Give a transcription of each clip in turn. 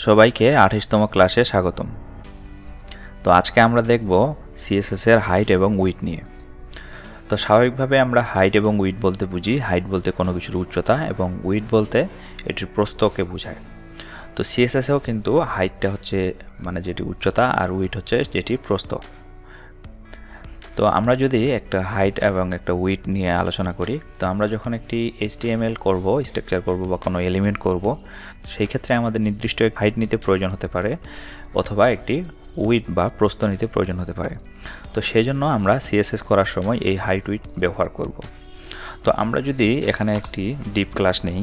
সবাইকে 28তম ক্লাসে স্বাগতম। তো আজকে আমরা দেখব সিএসএস এর হাইট এবং উইডথ নিয়ে। তো স্বাভাবিকভাবে আমরা হাইট এবং উইডথ বলতে বুঝি হাইট বলতে কোনো কিছুর উচ্চতা এবং উইডথ বলতে এটির প্রস্থকে বোঝায়। তো সিএসএসেও কিন্তু হাইটটা হচ্ছে মানে যেটি উচ্চতা আর উইডথ হচ্ছে যেটি প্রস্থ। তো আমরা যদি একটা হাইট এবং একটা উইডথ নিয়ে আলোচনা করি, তো আমরা যখন একটি HTML করব, স্ট্রাকচার করব বা কোনো এলিমেন্ট করব, সেই ক্ষেত্রে আমাদের নির্দিষ্ট এক হাইট নিতে প্রয়োজন হতে পারে অথবা একটি উইডথ বা প্রস্থ নিতে প্রয়োজন হতে পারে। তো সেই জন্য আমরা সিএসএস করার সময় এই হাইট উইডথ ব্যবহার করব। তো আমরা যদি এখানে একটি ডিপ ক্লাস নেই,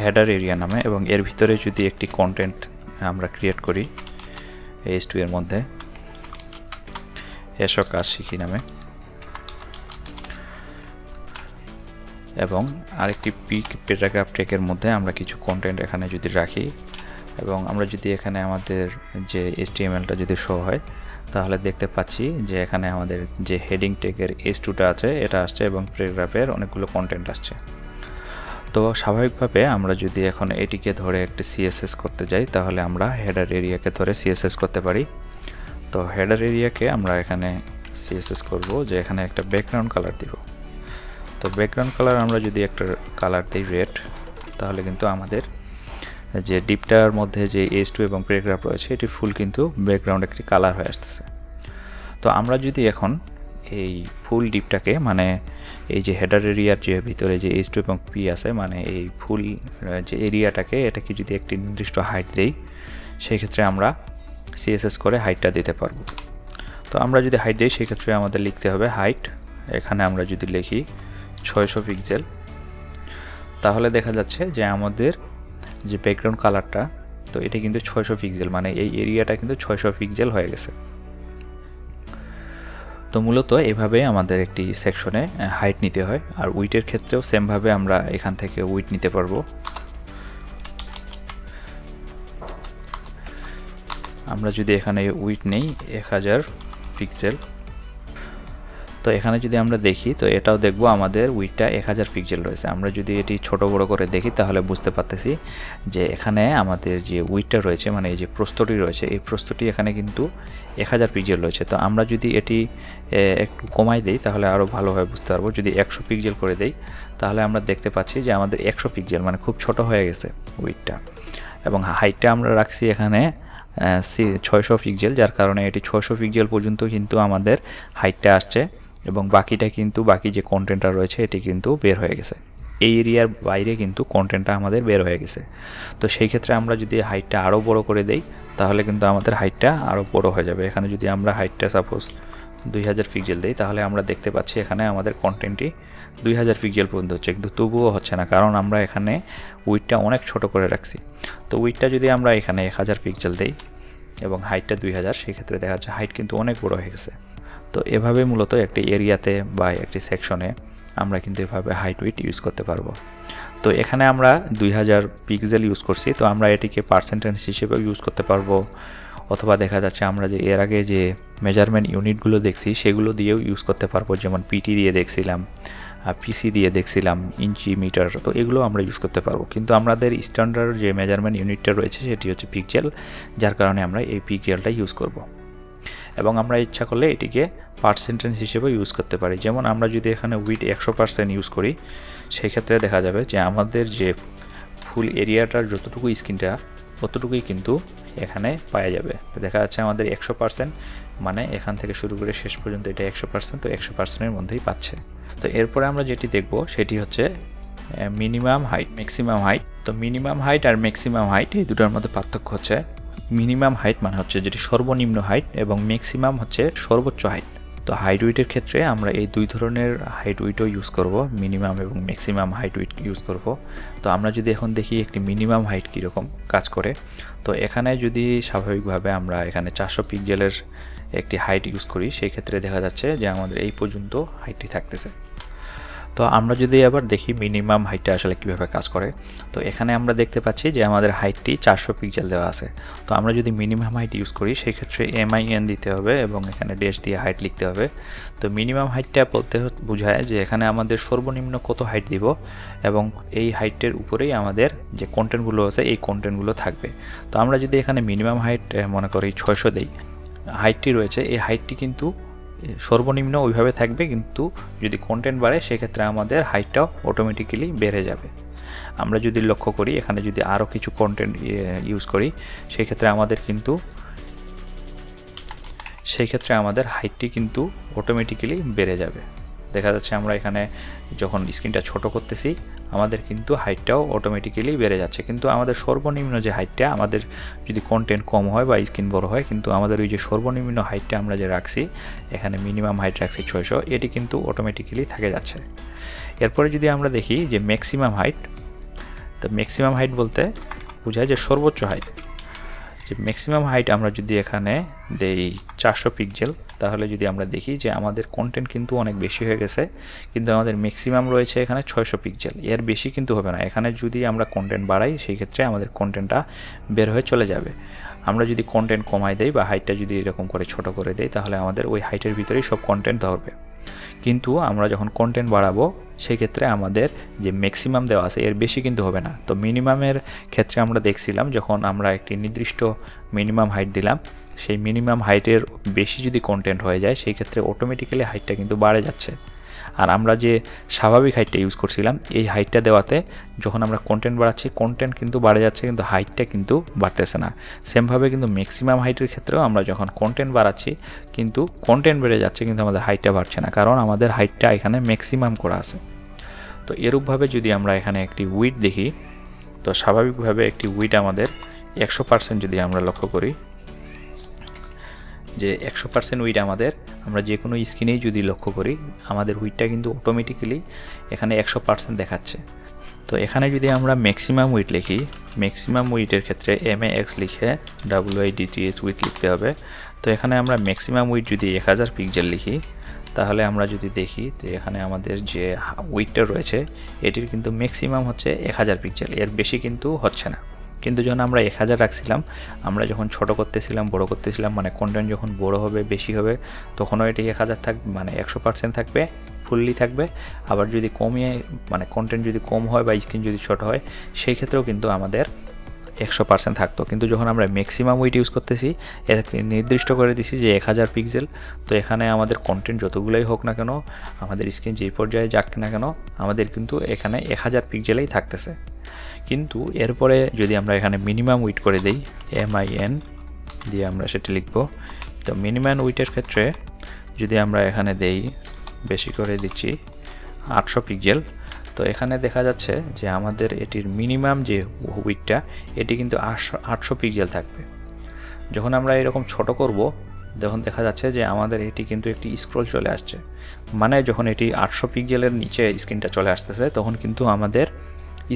হেডার এরিয়া নামে, এবং এর ভিতরে যদি একটি কন্টেন্ট আমরা ক্রিয়েট করি H2 এর মধ্যে এসো কাজ শিখি নামে, এবং আরেকটি প্যারাগ্রাফ ট্যাগের মধ্যে আমরা কিছু কন্টেন্ট এখানে যদি রাখি, এবং আমরা যদি এখানে আমাদের যে HTMLটা যদি শো হয়, তাহলে দেখতে পাচ্ছি যে এখানে আমাদের যে হেডিং ট্যাগের H2টা আছে এটা আসছে এবং প্যারাগ্রাফের অনেকগুলো কন্টেন্ট আসছে। তো স্বাভাবিকভাবে আমরা যদি এখন এটিকে ধরে একটি সিএসএস করতে যাই, তাহলে আমরা হেডার এরিয়াকে ধরে সিএসএস করতে পারি। তো হেডার এরিয়াকে আমরা এখানে সিএসএস করব যে এখানে একটা ব্যাকগ্রাউন্ড কালার দিব। তো ব্যাকগ্রাউন্ড কালার আমরা যদি একটা কালার দিই রেড, তাহলে কিন্তু আমাদের যে ডিপটার মধ্যে যে H2 এবং প্যারাগ্রাফ রয়েছে এটি ফুল কিন্তু ব্যাকগ্রাউন্ড একটি কালার হয়ে আসতেছে। তো আমরা যদি এখন এই ফুল ডিপটাকে মানে এই যে হেডার এরিয়ার যে ভিতরে যে H2 এবং P আছে, মানে এই ফুল যে এরিয়াটাকে এটাকে যদি একটি নির্দিষ্ট হাইট দেই, সেই ক্ষেত্রে আমরা সিএসএস করে হাইটটা দিতে পারবো। তো আমরা যদি হাইট দিই সেই ক্ষেত্রে আমাদের লিখতে হবে হাইট, এখানে আমরা যদি লিখি 600 পিক্সেল, তাহলে দেখা যাচ্ছে যে আমাদের যে ব্যাকগ্রাউন্ড কালারটা, তো এটা কিন্তু 600 পিক্সেল, মানে এই এরিয়াটা কিন্তু 600 পিক্সেল হয়ে গেছে। তো মূলত এভাবে আমাদের একটি সেকশনে হাইট নিতে হয়। আর উইডের ক্ষেত্রেও সেমভাবে আমরা এখান থেকে উইড নিতে পারবো। আমরা যদি এখানে উইড নেই 1000 পিক্সেল, তো এখানে যদি আমরা দেখি তো এটাও দেখবো আমাদের উইডটা 1000 পিক্সেল রয়েছে। আমরা যদি এটি ছোট বড় করে দেখি তাহলে বুঝতে পারতেছি যে এখানে আমাদের যে উইডটা রয়েছে মানে এই যে প্রস্থটি রয়েছে, এই প্রস্থটি এখানে কিন্তু 1000 পিক্সেল রয়েছে। তো আমরা যদি এটি একটু কমাই দেই তাহলে আরও ভালোভাবে বুঝতে পারবো। যদি 100 পিক্সেল করে দেই তাহলে আমরা দেখতে পাচ্ছি যে আমাদের 100 পিক্সেল মানে খুব ছোট হয়ে গেছে উইডটা, এবং হাইটটা আমরা রাখছি এখানে 600 পিক্সেল, যার কারণে এটি 600 পিক্সেল পর্যন্ত কিন্তু আমাদের হাইটটা আসছে, এবং বাকিটা কিন্তু বাকি যে কন্টেন্টটা রয়েছে এটি কিন্তু বের হয়ে গেছে। এই এরিয়ার বাইরে কিন্তু কন্টেন্টটা আমাদের বের হয়ে গেছে। তো সেই ক্ষেত্রে আমরা যদি হাইটটা আরও বড় করে দেই তাহলে কিন্তু আমাদের হাইটটা আরও বড় হয়ে যাবে। এখানে যদি আমরা হাইটটা সাপোজ 2000 পিক্সেল দিই তাহলে আমরা দেখতে পাচ্ছি এখানে আমাদের কন্টেন্টটি 2000 পিক্সেল পর্যন্ত হচ্ছে, কিন্তু তবুও হচ্ছে না, কারণ আমরা এখানে উইডটা অনেক ছোট করে রাখছি। তো উইডটা যদি আমরা এখানে 1000 পিক্সেল দিই এবং হাইটটা 2000, সেক্ষেত্রে দেখা যাচ্ছে হাইট কিন্তু অনেক বড় হয়ে গেছে। তো এভাবে মূলত একটি এরিয়াতে বা একটি সেকশনে আমরা কিন্তু এভাবে হাইট উইডথ ইউজ করতে পারবো। তো এখানে আমরা 2000 পিক্সেল ইউজ করছি, তো আমরা এটিকে পার্সেন্টেজ হিসেবে ইউজ করতে পারবো, অথবা দেখা যাচ্ছে আমরা যে এর আগে যে মেজারমেন্ট ইউনিটগুলো দেখছি সেগুলো দিয়েও ইউজ করতে পারবো, যেমন পিটি দিয়ে দেখছিলাম, পিসি দিয়ে দেখছিলাম, ইঞ্চি, মিটার, তো এগুলো আমরা ইউজ করতে পারবো। কিন্তু আমাদের স্ট্যান্ডার্ড যে মেজারমেন্ট ইউনিটটা রয়েছে সেটি হচ্ছে পিক্সেল, যার কারণে আমরা এই পিক্সেলটা ইউজ করব। এবং আমরা ইচ্ছা করলে এটিকে পার্সেন্টেজ হিসেবে ইউজ করতে পারি। যেমন আমরা যদি এখানে উইডথ 100% ইউজ করি, সেই ক্ষেত্রে দেখা যাবে যে আমাদের যে ফুল এরিয়াটার যতটুকু স্ক্রিনটা ততটুকুই কিন্তু এখানে পাওয়া যাবে। তো দেখা যাচ্ছে আমাদের 100%, মানে এখান থেকে শুরু করে শেষ পর্যন্ত এটা 100%, তো 100%-এর মধ্যেই পাচ্ছে। তো এরপরে আমরা যেটি দেখব সেটি হচ্ছে মিনিমাম হাইট, ম্যাক্সিমাম হাইট। তো মিনিমাম হাইট আর ম্যাক্সিমাম হাইট এই দুটোর মধ্যে পার্থক্য হচ্ছে মিনিমাম হাইট মানে হচ্ছে যেটি সর্বনিম্ন হাইট, এবং ম্যাক্সিমাম হচ্ছে সর্বোচ্চ হাইট। তো হাইট উইডের ক্ষেত্রে আমরা এই দুই ধরনের হাইট উইডও ইউজ করব, মিনিমাম এবং ম্যাক্সিমাম হাইট উইড ইউজ করব। তো আমরা যদি এখন দেখি একটি মিনিমাম হাইট কীরকম কাজ করে, তো এখানে যদি স্বাভাবিকভাবে আমরা এখানে 400 পিক্সেলের একটি হাইট ইউজ করি, সেই ক্ষেত্রে দেখা যাচ্ছে যে আমাদের এই পর্যন্ত হাইটটি থাকতেছে। তো আমরা যদি আবার দেখি মিনিমাম হাইটটা আসলে কীভাবে কাজ করে, তো এখানে আমরা দেখতে পাচ্ছি যে আমাদের হাইটটি 400 পিক্সেল দেওয়া আছে। তো আমরা যদি মিনিমাম হাইট ইউজ করি সেই ক্ষেত্রে MIN দিতে হবে এবং এখানে ড্যাশ দিয়ে হাইট লিখতে হবে। তো মিনিমাম হাইটটা বলতে বোঝায় যে এখানে আমাদের সর্বনিম্ন কত হাইট দিব এবং এই হাইটের উপরেই আমাদের যে কন্টেন্টগুলো আছে এই কন্টেন্টগুলো থাকবে। তো আমরা যদি এখানে মিনিমাম হাইট মনে করি 600 দেই, হাইটটি রয়েছে এই হাইটটি কিন্তু সর্বনিম্ন ওইভাবে থাকবে, কিন্তু যদি কন্টেন্ট বাড়ে সেক্ষেত্রে আমাদের হাইটটাও অটোমেটিক্যালি বেড়ে যাবে। আমরা যদি লক্ষ্য করি এখানে যদি আরও কিছু কন্টেন্ট ইউজ করি সেই ক্ষেত্রে আমাদের হাইটটি কিন্তু অটোমেটিক্যালি বেড়ে যাবে। দেখা যাচ্ছে আমরা এখানে যখন স্ক্রিনটা ছোট করতেছি আমাদের কিন্তু হাইটটাও অটোমেটিক্যালি বেড়ে যাচ্ছে, কিন্তু আমাদের সর্বনিম্ন যে হাইটটা, আমাদের যদি কন্টেন্ট কম হয় বা স্ক্রিন বড় হয় কিন্তু আমাদের ওই যে সর্বনিম্ন হাইটটা আমরা যে রাখছি, এখানে মিনিমাম হাইট রাখছি 600, এটি কিন্তু অটোমেটিক্যালি থেকে যাচ্ছে। এরপরে যদি আমরা দেখি যে ম্যাক্সিমাম হাইট, তো ম্যাক্সিমাম হাইট বলতে বোঝায় যে সর্বোচ্চ হাইট। যে ম্যাক্সিমাম হাইট আমরা যদি এখানে দেই 400 পিক্সেল, তাহলে যদি আমরা দেখি যে আমাদের কন্টেন্ট কিন্তু অনেক বেশি হয়ে গেছে, কিন্তু আমাদের ম্যাক্সিমাম রয়েছে এখানে 600 পিক্সেল, এর বেশি কিন্তু হবে না। এখানে যদি আমরা কন্টেন্ট বাড়াই সেই ক্ষেত্রে আমাদের কন্টেন্টটা বের হয়ে চলে যাবে। আমরা যদি কন্টেন্ট কমাই দেই বা হাইটটা যদি এরকম করে ছোট করে দেই তাহলে আমাদের ওই হাইটের ভিতরেই সব কন্টেন্ট ধরবে। কিন্তু আমরা যখন কন্টেন্ট বাড়াবো সেই ক্ষেত্রে আমাদের যে ম্যাক্সিমাম দেওয়া আছে এর বেশি কিন্তু হবে না। তো মিনিমামের ক্ষেত্রে আমরা দেখছিলাম যখন আমরা একটি নির্দিষ্ট মিনিমাম হাইট দিলাম, সেই মিনিমাম হাইটের বেশি যদি কন্টেন্ট হয়ে যায় সেই ক্ষেত্রে অটোমেটিক্যালি হাইটটা কিন্তু বাড়ে যাচ্ছে। আর আমরা যে স্বাভাবিক হাইটটা ইউজ করছিলাম এই হাইটটা দেওয়াতে যখন আমরা কন্টেন্ট বাড়াচ্ছি কন্টেন্ট কিন্তু বাড়ে যাচ্ছে, কিন্তু হাইটটা কিন্তু বাড়তেছে না। সেমভাবে কিন্তু ম্যাক্সিমাম হাইটের ক্ষেত্রেও আমরা যখন কন্টেন্ট বাড়াচ্ছি কিন্তু কন্টেন্ট বেড়ে যাচ্ছে, কিন্তু আমাদের হাইটটা বাড়ছে না, কারণ আমাদের হাইটটা এখানে ম্যাক্সিমাম করা আছে। তো এরূপভাবে যদি আমরা এখানে একটি উইডথ দেখি, তো স্বাভাবিকভাবে একটি উইডথ আমাদের 100% যদি আমরা লক্ষ্য করি যে 100% উইডথ আমাদের, আমরা যে কোনো স্ক্রিনেই যদি লক্ষ্য করি আমাদের উইডথটা কিন্তু অটোমেটিক্যালি এখানে 100% দেখাচ্ছে। তো এখানে যদি আমরা ম্যাক্সিমাম উইডথ লিখি, ম্যাক্সিমাম উইডথের ক্ষেত্রে MAX লিখে WIDTH উইডথ লিখতে হবে। তো এখানে আমরা ম্যাক্সিমাম উইডথ যদি 1000 পিক্সেল লিখি তাহলে আমরা যদি দেখি তো এখানে আমাদের যে উইডথটা রয়েছে এটির কিন্তু ম্যাক্সিমাম হচ্ছে 1000 পিক্সেল, এর বেশি কিন্তু হচ্ছে না। কিন্তু যখন আমরা 1000 রাখছিলাম, আমরা যখন ছোট করতেছিলাম বড় করতেছিলাম, মানে কন্টেন্ট যখন বড় হবে বেশি হবে তখনও এটি 1000 থাকবে, মানে 100% থাকবে, ফুললি থাকবে। আবার যদি কমিয়ে মানে কন্টেন্ট যদি কম হয় বা স্ক্রিন যদি ছোট হয় সেই ক্ষেত্রেও কিন্তু আমাদের 100% থাকতো। কিন্তু যখন আমরা ম্যাক্সিমাম উইডথ ইউজ করতেছি এর নির্দিষ্ট করে দিছি যে 1000 পিক্সেল, তো এখানে আমাদের কন্টেন্ট যতগুলোই হোক না কেন, আমাদের স্ক্রিন যেই পর্যায়ে যাক না কেন, আমাদের কিন্তু এখানে 1000 পিক্সেলেই থাকতেছে। কিন্তু এরপরে যদি আমরা এখানে মিনিমাম উইডথ করে দেই, MIN দিয়ে আমরা সেটা লিখব। তো মিনিমাম উইডথের ক্ষেত্রে যদি আমরা এখানে দেই, বেশি করে দিচ্ছি 800 পিক্সেল, তো এখানে দেখা যাচ্ছে যে আমাদের এটির মিনিমাম যে উইডথটা এটি কিন্তু 800 পিক্সেল থাকবে। যখন আমরা এরকম ছোট করব তখন দেখা যাচ্ছে যে আমাদের এটি কিন্তু একটি স্ক্রল চলে আসছে, মানে যখন এটি 800 পিক্সেলের নিচে স্ক্রিনটা চলে আসতেছে তখন কিন্তু আমাদের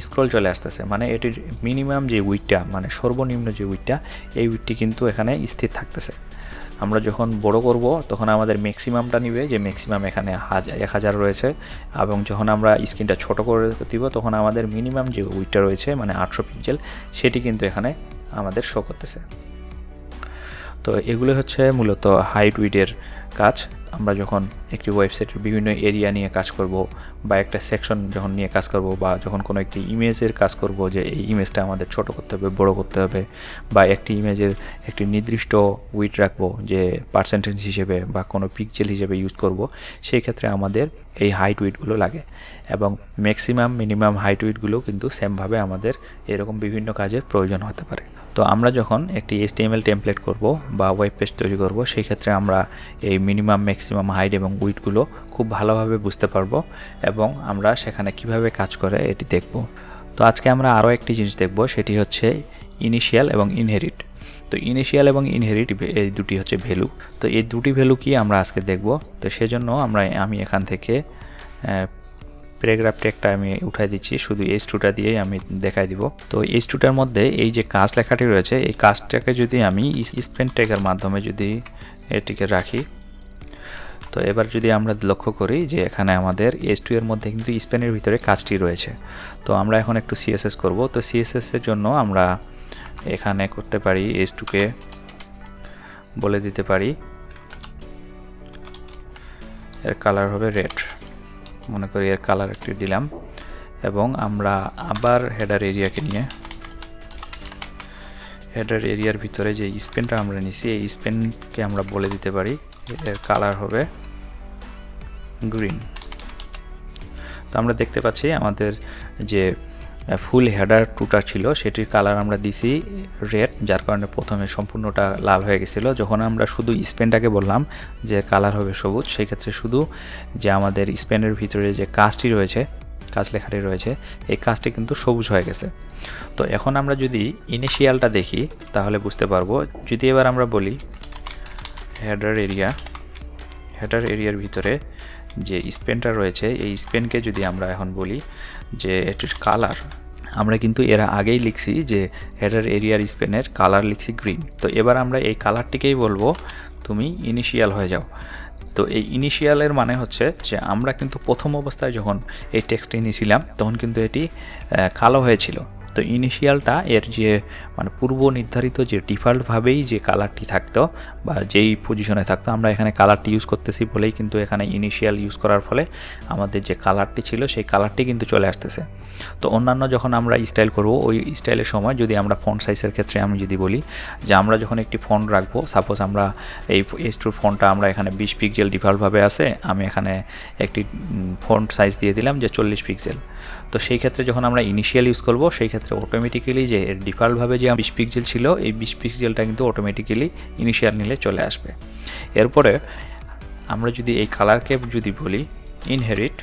স্ক্রল চলে আসতেছে, মানে এটির মিনিমাম যে উইডথটা মানে সর্বনিম্ন যে উইডথটা এই উইডথটি কিন্তু এখানে স্থির থাকতেছে। আমরা যখন বড় করব তখন আমাদের ম্যাক্সিমামটা নিবে, যে ম্যাক্সিমাম এখানে 1000 রয়েছে, এবং যখন আমরা স্ক্রিনটা ছোট করে দিব তখন আমাদের মিনিমাম যে উইডথটা রয়েছে মানে 800 পিক্সেল সেটি কিন্তু এখানে আমাদের শো করতেছে। তো এগুলো হচ্ছে মূলত হাইট উইডথের কাজ। আমরা যখন একটি ওয়েবসাইটের বিভিন্ন এরিয়া নিয়ে কাজ করব বা একটা সেকশন যখন নিয়ে কাজ করব বা যখন কোনো একটি ইমেজের কাজ করব যে এই ইমেজটা আমাদের ছোট করতে হবে, বড় করতে হবে, বা একটি ইমেজের একটি নির্দিষ্ট উইডথ রাখবো যে পার্সেন্টেজ হিসেবে বা কোনো পিক্সেল হিসেবে ইউজ করব, সেই ক্ষেত্রে আমাদের এই হাইট উইডথগুলো লাগে। এবং ম্যাক্সিমাম মিনিমাম হাইট উইডথগুলো কিন্তু সেমভাবে আমাদের এরকম বিভিন্ন কাজের প্রয়োজন হতে পারে। তো আমরা যখন একটি HTML টেমপ্লেট করব বা ওয়েব পেজ তৈরি করব সেই ক্ষেত্রে আমরা এই মিনিমাম ম্যাক্সিমাম হাইট এবং উইডথগুলো খুব ভালোভাবে বুঝতে পারবো এবং আমরা সেখানে কিভাবে কাজ করে এটি দেখব। তো আজকে আমরা আরও একটি জিনিস দেখব, সেটি হচ্ছে ইনিশিয়াল এবং ইনহেরিট। তো ইনিশিয়াল এবং ইনহেরিট এই দুটি হচ্ছে ভ্যালু। তো এই দুটি ভ্যালু কি আমরা আজকে দেখব। তো সেজন্য আমি এখান থেকে প্যারাগ্রাফ ট্যাগটা আমি উঠাই দিচ্ছি, শুধু H2টা দিয়েই আমি দেখাই দিব। তো H2টার মধ্যে এই যে কাজ লেখাটি রয়েছে এই কাজটাকে যদি আমি স্পেন ট্যাগের মাধ্যমে যদি এটিকে রাখি, তো এবার যদি আমরা লক্ষ্য করি যে এখানে আমাদের S2 এর মধ্যে কিন্তু স্পেনের ভিতরে কাজটি রয়েছে। তো আমরা এখন একটু CSS করব। তো CSS এর জন্য আমরা এখানে করতে পারি S2 কে বলে দিতে পারি এর কালার হবে রেড, মনে করি এর কালার একটু দিলাম, এবং আমরা আবার হেডার এরিয়াকে নিয়ে হেডার এরিয়ার ভিতরে যে স্পেনটা আমরা নিছি এই স্পেনকে আমরা বলে দিতে পারি এর কালার হবে গ্রিন। তো আমরা দেখতে পাচ্ছি আমাদের যে ফুল হেডার টুটা ছিল সেটির কালার আমরা দিছি রেড, যার কারণে প্রথমে সম্পূর্ণটা লাল হয়ে গেছিলো। যখন আমরা শুধু স্পেনটাকে বললাম যে কালার হবে সবুজ, সেই ক্ষেত্রে শুধু যে আমাদের স্পেনের ভিতরে যে কাজটি রয়েছে, কাজ লেখাটি রয়েছে, এই কাজটি কিন্তু সবুজ হয়ে গেছে। তো এখন আমরা যদি ইনিশিয়ালটা দেখি তাহলে বুঝতে পারবো। যদি এবার আমরা বলি হেডার এরিয়ার ভিতরে যে স্পেনটা রয়েছে এই স্পেনকে যদি আমরা এখন বলি যে এটির কালার, আমরা কিন্তু এর আগেই লিখছি যে হেডার এরিয়ার স্পেনের কালার লিখছি গ্রিন। তো এবার আমরা এই কালারটিকেই বলবো তুমি ইনিশিয়াল হয়ে যাও। তো এই ইনিশিয়ালের মানে হচ্ছে যে আমরা কিন্তু প্রথম অবস্থায় যখন এই টেক্সটটি নিয়েছিলাম তখন কিন্তু এটি কালো হয়েছিল। তো ইনিশিয়ালটা এর যে মানে পূর্ব নির্ধারিত যে ডিফল্টভাবেই যে কালারটি থাকতো বা যেই পজিশনে থাকতো, আমরা এখানে কালারটি ইউজ করতেছি বলেই কিন্তু এখানে ইনিশিয়াল ইউজ করার ফলে আমাদের যে কালারটি ছিল সেই কালারটি কিন্তু চলে আসতেছে। তো অন্যান্য যখন আমরা স্টাইল করব ওই স্টাইলের সময় যদি আমরা ফন্ট সাইজের ক্ষেত্রে আমি যদি বলি যে আমরা যখন একটি ফন্ট রাখবো, সাপোজ আমরা এই S2 ফন্টটা আমরা এখানে 20 পিক্সেল ডিফল্টভাবে আছে, আমি এখানে একটি ফন্ট সাইজ দিয়ে দিলাম যে 40 পিক্সেল। তো সেই ক্ষেত্রে যখন আমরা ইনিশিয়াল ইউজ করব সেই ক্ষেত্রে অটোমেটিক্যালি যে ডিফল্টভাবে যে 20 পিক্সেল ছিল এই 20 পিক্সেলটা কিন্তু অটোমেটিক্যালি ইনিশিয়াল নিলে চলে আসবে। এরপরে আমরা যদি এই কালারকে যদি বলি ইনহেরিট,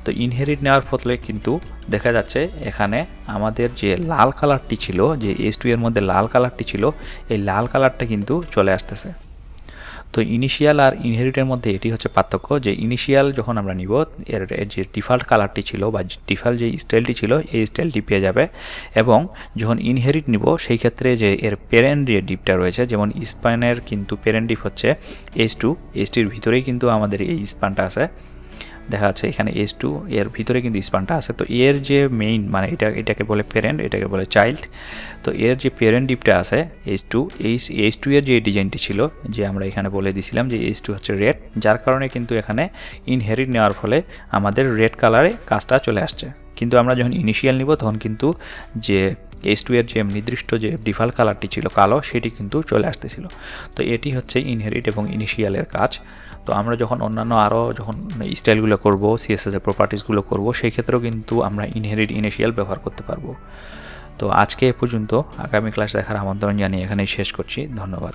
তো ইনহেরিট নেওয়ার ফলে কিন্তু দেখা যাচ্ছে এখানে আমাদের যে লাল কালারটি ছিল, যে S2 এর মধ্যে লাল কালারটি ছিল, এই লাল কালারটা কিন্তু চলে আসতেছে। তো ইনিশিয়াল আর ইনহেরিটের মধ্যে এটি হচ্ছে পার্থক্য, যে ইনিশিয়াল যখন আমরা নিব এর যে ডিফল্ট কালারটি ছিল বা ডিফল্ট যে স্টাইলটি ছিল এই স্টাইলটি পেয়ে যাবে, এবং যখন ইনহেরিট নিব সেই ক্ষেত্রে যে এর প্যারেন্ট যে ডিপটা রয়েছে, যেমন স্পানের কিন্তু প্যারেন্ট ডিপ হচ্ছে S2, S2 এর ভিতরেই কিন্তু আমাদের এই স্পানটা আছে, দেখা যাচ্ছে এখানে S2 এর ভিতরে কিন্তু স্পানটা আছে। তো এর যে মেইন মানে এটাকে বলে প্যারেন্ট, এটাকে বলে চাইল্ড। তো এর যে প্যারেন্ট ডিপটা আছে S2, এই S2 এর যে ডিজাইনটি ছিল যে আমরা এখানে বলে দিছিলাম যে S2 হচ্ছে রেড, যার কারণে কিন্তু এখানে ইনহেরিট নেওয়ার ফলে আমাদের রেড কালারে কাজটা চলে আসছে। কিন্তু আমরা যখন ইনিশিয়াল নিব তখন কিন্তু যে S2 এর যে নির্দিষ্ট যে ডিফল্ট কালারটি ছিল কালো, সেটি কিন্তু চলে আসতেছিল। তো এটি হচ্ছে ইনহেরিট এবং ইনিশিয়ালের কাজ। তো আমরা যখন অন্যান্য আরও যখন স্টাইলগুলো করব, CSS এর প্রপার্টিসগুলো করব, সেই ক্ষেত্রেও কিন্তু আমরা ইনহেরিট ইনিশিয়াল ব্যবহার করতে পারবো। তো আজকে এ পর্যন্ত, আগামী ক্লাস দেখার আমন্ত্রণ জানিয়ে এখানেই শেষ করছি। ধন্যবাদ।